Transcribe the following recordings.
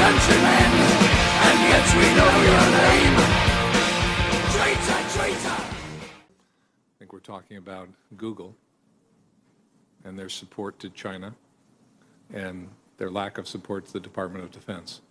countrymen, and yet we know your name. Traitor, traitor. I think we're talking about Google and their support to China and their lack of support to the Department of Defense.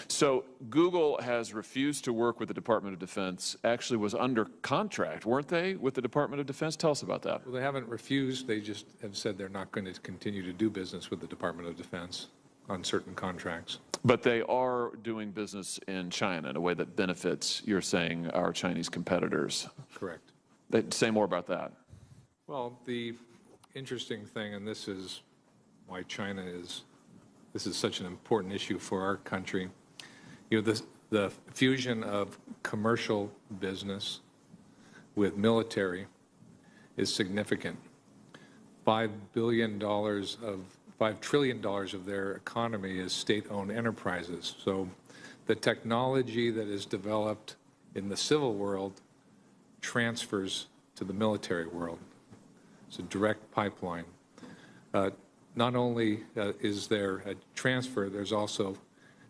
So Google has refused to work with the Department of Defense, actually was under contract, weren't they, with the Department of Defense? Tell us about that. Well, they haven't refused. They just have said they're not going to continue to do business with the Department of Defense on certain contracts. But they are doing business in China in a way that benefits, you're saying, our Chinese competitors. Correct. Say more about that. Well, the interesting thing, and this is why this is such an important issue for our country. You know, the fusion of commercial business with military is significant. $5 trillion of their economy is state-owned enterprises. So the technology that is developed in the civil world transfers to the military world. It's a direct pipeline. Not only is there a transfer, there's also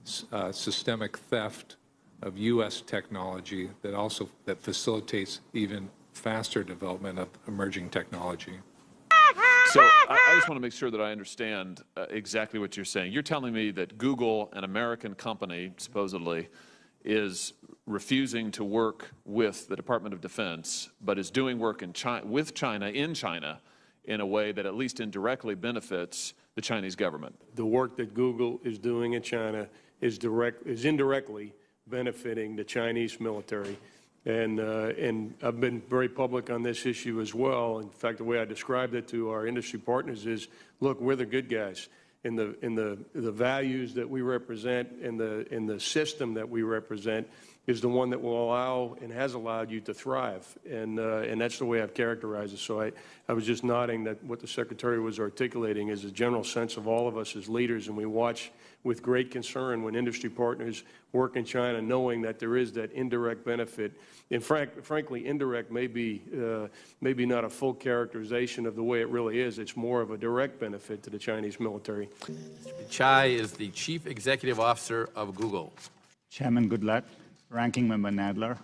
systemic theft of U.S. technology that facilitates even faster development of emerging technology. So I just want to make sure that I understand exactly what you're saying. You're telling me that Google, an American company, supposedly, is refusing to work with the Department of Defense, but is doing work with China, in a way that at least indirectly benefits the Chinese government. The work that Google is doing in China is indirectly benefiting the Chinese military. And I've been very public on this issue as well. In fact, the way I described it to our industry partners is, look, we're the good guys. In the values that we represent, in the system that we represent, is the one that will allow and has allowed you to thrive, and that's the way I've characterized it. So I was just nodding that what the Secretary was articulating is a general sense of all of us as leaders, and we watch with great concern when industry partners work in China, knowing that there is that indirect benefit. And frankly, indirect may be not a full characterization of the way it really is. It's more of a direct benefit to the Chinese military. Pichai is the Chief Executive Officer of Google. Chairman Goodlatte, Ranking Member Nadler,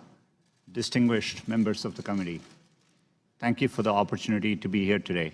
distinguished members of the committee, thank you for the opportunity to be here today.